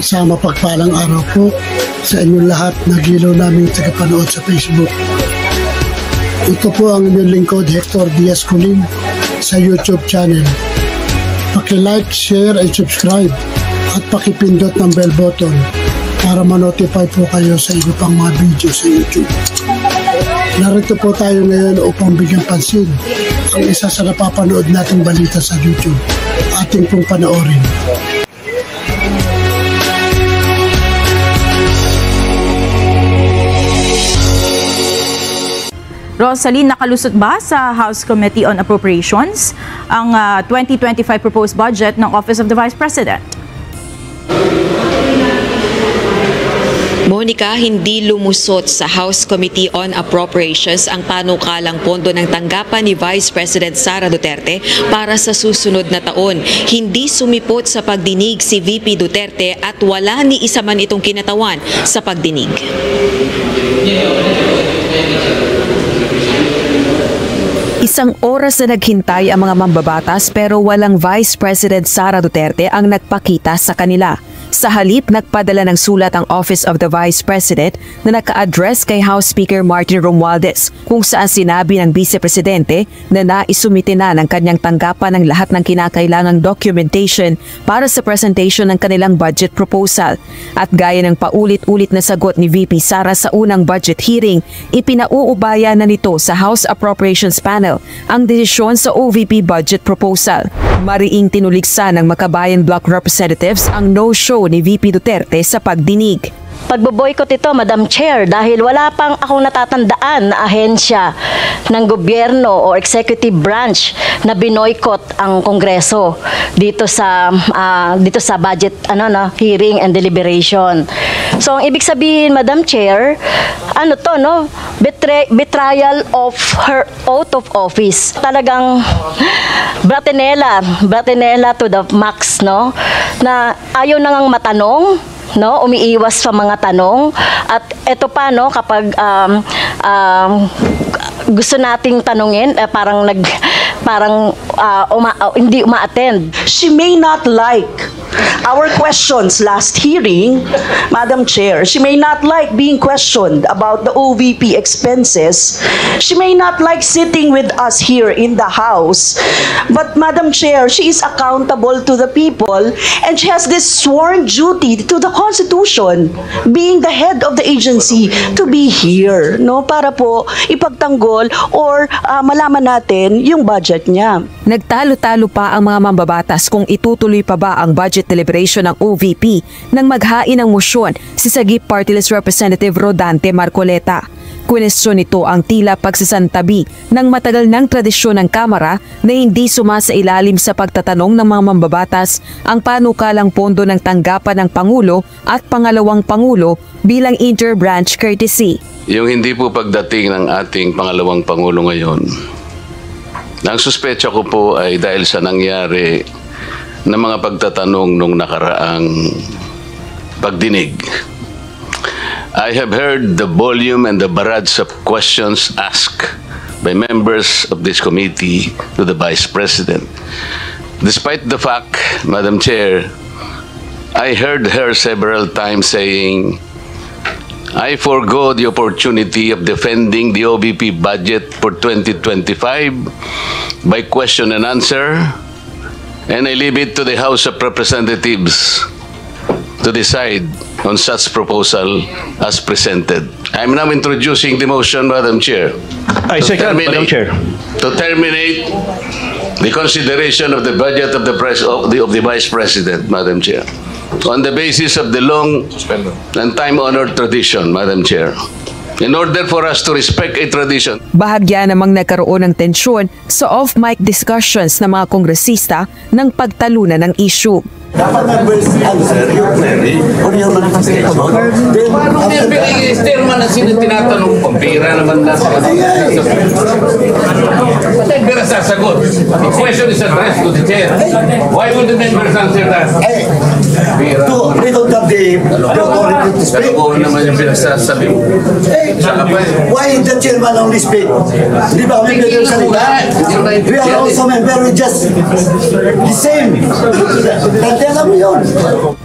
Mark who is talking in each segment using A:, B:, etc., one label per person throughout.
A: Isang mapagpalang araw po sa inyong lahat na gilo naming tagapanood sa Facebook. Ito po ang inyong lingkod, Hector Diaz Colin, sa YouTube channel. Paki-like, share, and subscribe at pakipindot ng bell button para ma-notify po kayo sa iba pang mga video sa YouTube. Narito po tayo ngayon upang bigyan pansin ang isa sa napapanood nating balita sa YouTube. Ating pong panoorin.
B: Rosaline, nakalusot ba sa House Committee on Appropriations ang 2025 proposed budget ng Office of the Vice President?
C: Monica, hindi lumusot sa House Committee on Appropriations ang panukalang pondo ng tanggapan ni Vice President Sara Duterte para sa susunod na taon. Hindi sumipot sa pagdinig si VP Duterte at wala ni isa man itong kinatawan sa pagdinig. Isang oras na naghintay ang mga mambabatas pero walang Vice President Sara Duterte ang nagpakita sa kanila. Sa halip, nagpadala ng sulat ang Office of the Vice President na naka-address kay House Speaker Martin Romualdez kung saan sinabi ng Vice Presidente na naisumite na ng kanyang tanggapan ng lahat ng kinakailangang documentation para sa presentation ng kanilang budget proposal. At gaya ng paulit-ulit na sagot ni VP Sara sa unang budget hearing, ipinauubaya na nito sa House Appropriations Panel ang desisyon sa OVP budget proposal. Mariing tinuligsa ng Makabayan Bloc Representatives ang no-show ni VP Duterte sa pagdinig.
D: Pagboboykot ito, Madam Chair, dahil wala pang akong natatandaan na ahensya ng gobyerno o executive branch na binoykot ang Kongreso dito sa budget hearing and deliberation. So ang ibig sabihin, Madam Chair, betrayal of her oath of office. Talagang bratinela to the max, no? Na ayaw nang matanong, no, umiiwas sa mga tanong. At ito pa, no, kapag gusto nating tanungin, hindi uma-attend.
E: She may not like our questions last hearing, Madam Chair. She may not like being questioned about the OVP expenses. She may not like sitting with us here in the House. But Madam Chair, she is accountable to the people and she has this sworn duty to the Constitution, being the head of the agency, to be here, no, para po ipagtanggol or malaman natin yung budget niya.
C: Nagtalo-talo pa ang mga mambabatas kung itutuloy pa ba ang budget deliberation ng OVP nang maghain ng mosyon si Sagip Party List Representative Rodante Marcoleta. Kwestiyon nito ang tila pagsasantabi ng matagal ng tradisyon ng Kamara na hindi sumasailalim sa pagtatanong ng mga mambabatas ang panukalang pondo ng tanggapan ng Pangulo at Pangalawang Pangulo bilang inter-branch courtesy.
F: Yung hindi po pagdating ng ating Pangalawang Pangulo ngayon, ang suspecha ko po ay dahil sa nangyari na mga pagtatanong nung nakaraang pagdinig. I have heard the volume and the barrage of questions asked by members of this committee to the Vice President. Despite the fact, Madam Chair, I heard her several times saying, I forgo the opportunity of defending the OVP budget for 2025 by question and answer, and I leave it to the House of Representatives to decide on such proposal as presented. I'm now introducing the motion, Madam Chair.
G: I second, Madam Chair.
F: To terminate the consideration of the budget of the Vice President, Madam Chair, on the basis of the long and time-honored tradition, Madam Chair. In order for us to respect a tradition.
C: Bahagya namang nagkaroon ng tensyon sa off-mic discussions ng mga kongresista ng pagtalunan ng issue.
H: Dapat nag-answer yung query or yung manifestation.
I: Chairman na sino tinatanong kung pera naman na sa member sasagot. The question is addressed to the chair. Why would the members answer that?
H: We don't have the authority to speak.
I: Ano naman yung pinagsasabi mo?
H: Why the chairman only speak? Di ba kami pwede salita? We are also member, we just the same. Alam mo yun.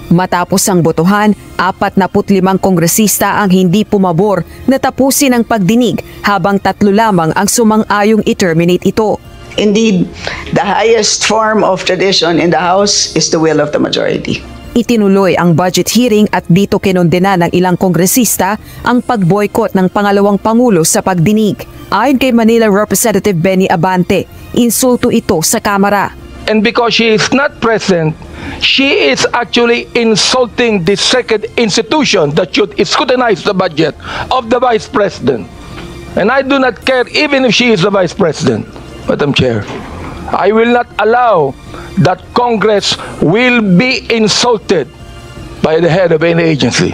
C: Matapos ang botohan, 45 kongresista ang hindi pumabor na tapusin ang pagdinig habang 3 lamang ang sumang-ayong i-terminate ito.
E: Indeed, the highest form of tradition in the House is the will of the majority.
C: Itinuloy ang budget hearing at dito kinondena ng ilang kongresista ang pag-boycott ng pangalawang pangulo sa pagdinig. Ayon kay Manila Representative Benny Abante, insulto ito sa Kamara.
J: And because she is not present, she is actually insulting the second institution that should scrutinize the budget of the Vice President. And I do not care even if she is the Vice President, Madam Chair. I will not allow that Congress will be insulted by the head of any agency.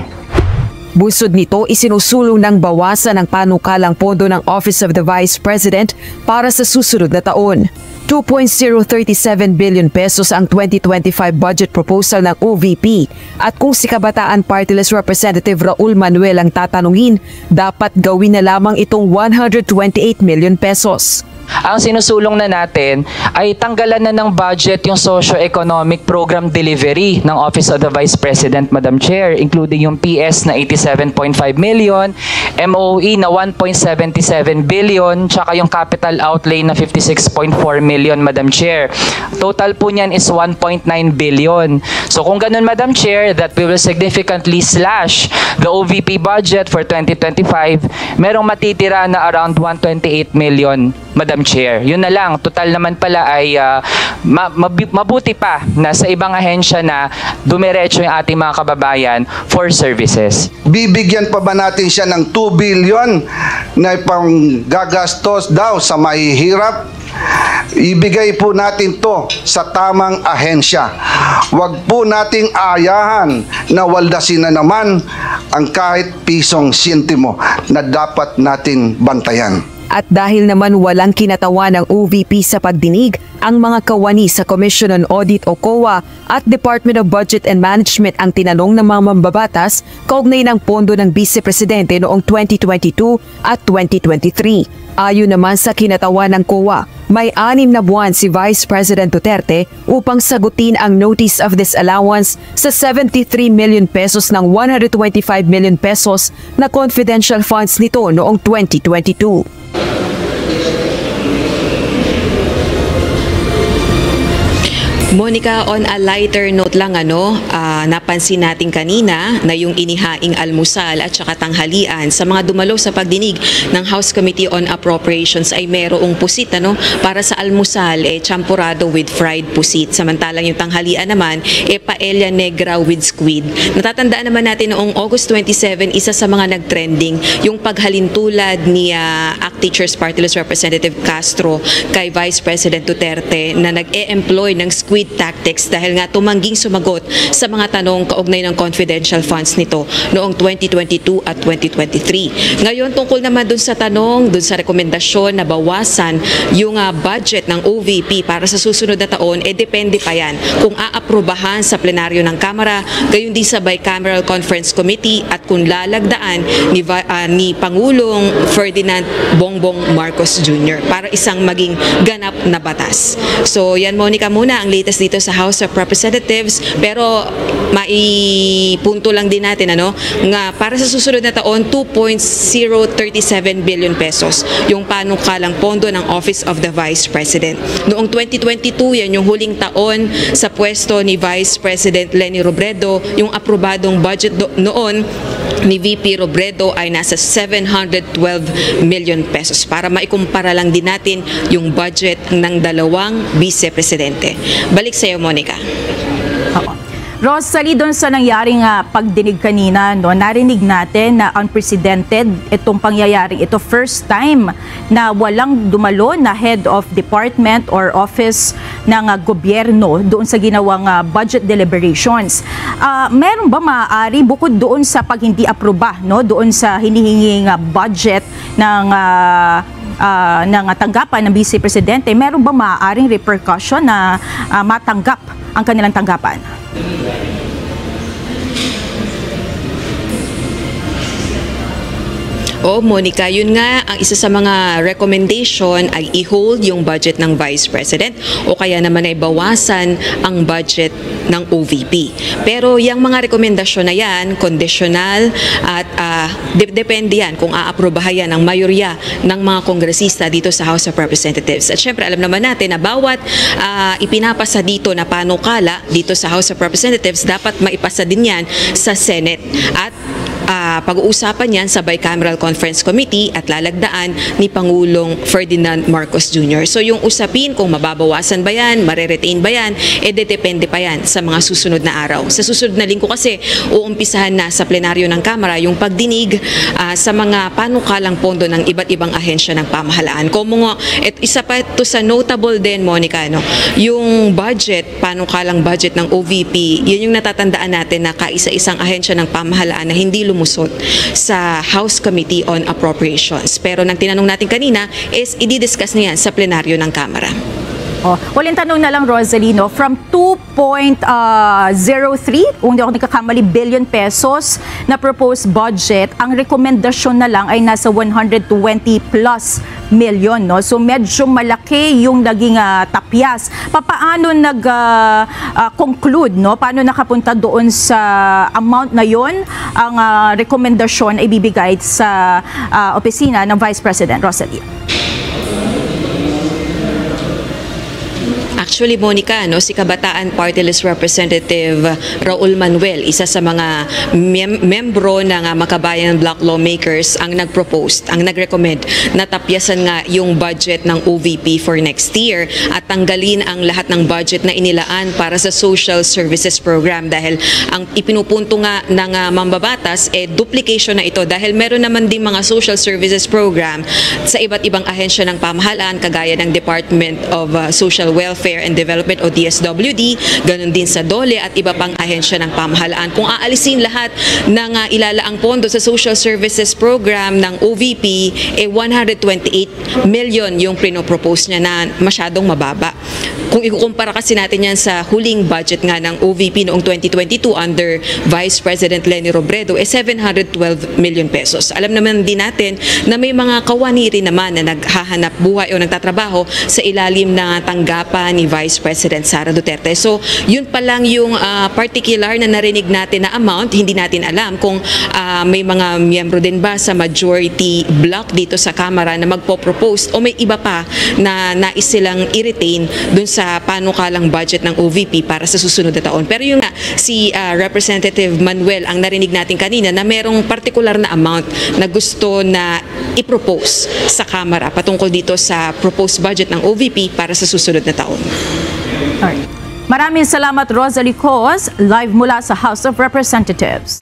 C: Bunsod nito, isinusulong ng bawasan ang panukalang pondo ng Office of the Vice President para sa susunod na taon. 2.037 billion pesos ang 2025 budget proposal ng OVP at kung si Kabataan Party List Representative Raul Manuel ang tatanungin, dapat gawin na lamang itong 128 million pesos.
K: Ang sinusulong na natin ay tanggalan na ng budget yung socio-economic program delivery ng Office of the Vice President, Madam Chair, including yung PS na 87.5 million, MOE na 1.77 billion, tsaka yung capital outlay na 56.4 million, Madam Chair. Total po niyan is 1.9 billion. So kung ganun, Madam Chair, that we will significantly slash the OVP budget for 2025, merong matitira na around 128 million, Madam Chair. Yun na lang. Total naman pala ay mabuti pa na sa ibang ahensya na dumiretso yung ating mga kababayan for services.
L: Bibigyan pa ba natin siya ng 2 billion na pang gagastos daw sa mahihirap? Ibigay po natin to sa tamang ahensya. Huwag po nating ayahan na waldasin na naman ang kahit pisong sintimo na dapat nating bantayan.
C: At dahil naman walang kinatawa ng OVP sa pagdinig, ang mga kawani sa Commission on Audit o COA at Department of Budget and Management ang tinanong ng mga mambabatas kaugnay ng pondo ng Vice Presidente noong 2022 at 2023. Ayon naman sa kinatawa ng COA, may 6 na buwan si Vice President Duterte upang sagutin ang notice of disallowance sa 73 million pesos ng 125 million pesos na confidential funds nito noong 2022.
M: Monica, on a lighter note lang, napansin natin kanina na yung inihaing almusal at saka tanghalian sa mga dumalo sa pagdinig ng House Committee on Appropriations ay merong pusit, para sa almusal, champurado with fried pusit. Samantalang yung tanghalian naman, paella negra with squid. Natatandaan naman natin noong August 27, isa sa mga nag-trending, yung paghalintulad ni ACT Teachers Party List Representative Castro kay Vice President Duterte na nag-e-employ ng squid tactics dahil nga tumangging sumagot sa mga tanong kaugnay ng confidential funds nito noong 2022 at 2023. Ngayon, tungkol naman dun sa tanong, dun sa rekomendasyon na bawasan yung budget ng OVP para sa susunod na taon, depende pa yan kung aaprubahan sa plenaryo ng Kamara, gayon din sa Bicameral Conference Committee at kung lalagdaan ni Pangulong Ferdinand Bongbong Marcos Jr. para isang maging ganap na batas. So yan, Monica, muna ang latest dito sa House of Representatives, pero maipunto lang din natin nga para sa susunod na taon 2.037 billion pesos yung panukalang pondo ng Office of the Vice President. Noong 2022, yan yung huling taon sa pwesto ni Vice President Leni Robredo. Yung aprobadong budget noon ni VP Robredo ay nasa 712 million pesos para maikumpara lang din natin yung budget ng dalawang vice-presidente. Balik sa iyo, Monica.
B: Rosalie, doon sa nangyaring pagdinig kanina, narinig natin na unprecedented itong pangyayaring ito. First time na walang dumalo na head of department or office ng gobyerno doon sa ginawang budget deliberations. Meron ba maaari, bukod doon sa pag hindi aproba, doon sa hinihinging budget ng tanggapan ng Vice Presidente, meron ba maaaring repercussion na matanggap ang kanilang tanggapan?
M: O Monica, yun nga ang isa sa mga recommendation ay i-hold yung budget ng Vice President o kaya naman ay bawasan ang budget ng OVP. Pero yung mga rekomendasyon na yan, conditional at depende yan kung aaprobahan yan ng mayorya ng mga kongresista dito sa House of Representatives. At syempre alam naman natin na bawat ipinapasa dito na panukala dito sa House of Representatives, dapat maipasa din yan sa Senate. At pag-uusapan yan sa Bicameral Conference Committee at lalagdaan ni Pangulong Ferdinand Marcos Jr. So yung usapin kung mababawasan ba yan, mareretain ba yan, depende pa yan sa mga susunod na araw. Sa susunod na linggo kasi uumpisahan na sa plenaryo ng Kamara yung pagdinig sa mga panukalang pondo ng iba't ibang ahensya ng pamahalaan. Isa pa ito sa notable din, Monica, no? Yung budget, panukalang budget ng OVP, yun yung natatandaan natin na kaisa-isang ahensya ng pamahalaan na hindi lumusot sa House Committee on Appropriations. Pero nang tinanong natin kanina is i-discuss na yan sa plenaryo ng Kamara.
B: Walang tanong na lang, Rosalino, from 2.03, kung hindi ako nagkakamali, billion pesos na proposed budget, ang rekomendasyon na lang ay nasa 120 plus million. No? So medyo malaki yung naging tapyas. Paano nag-conclude? No? Paano nakapunta doon sa amount na yon ang rekomendasyon ay bibigay sa opisina ng Vice President? Rosalie.
M: Actually, Monica, no, si Kabataan Party List Representative Raul Manuel, isa sa mga membro ng Makabayan Bloc Lawmakers, ang nag-propose, ang nag-recommend na tapyasan nga yung budget ng OVP for next year at tanggalin ang lahat ng budget na inilaan para sa Social Services Program dahil ang ipinupunto nga ng mambabatas duplication na ito dahil meron naman ding mga Social Services Program sa iba't ibang ahensya ng pamahalaan kagaya ng Department of Social Welfare and Development o DSWD, ganun din sa DOLE at iba pang ahensya ng pamahalaan. Kung aalisin lahat ng ilalaang pondo sa Social Services Program ng OVP, 128 million yung pinopropose niya na masyadong mababa. Kung ikukumpara kasi natin yan sa huling budget nga ng OVP noong 2022 under Vice President Leni Robredo, 712 million pesos. Alam naman din natin na may mga kawani rin naman na naghahanap buhay o nagtatrabaho sa ilalim ng tanggapan ni Vice President Sara Duterte. So, yun pa lang yung particular na narinig natin na amount. Hindi natin alam kung may mga miyembro din ba sa majority block dito sa Kamara na magpo-propose o may iba pa na nais silang i-retain dun sa panukalang budget ng OVP para sa susunod na taon. Pero yung si Representative Manuel ang narinig natin kanina na merong particular na amount na gusto na i-propose sa Kamara patungkol dito sa proposed budget ng OVP para sa susunod na taon.
B: Alright. Maraming salamat, Rosalie Cos, live mula sa House of Representatives.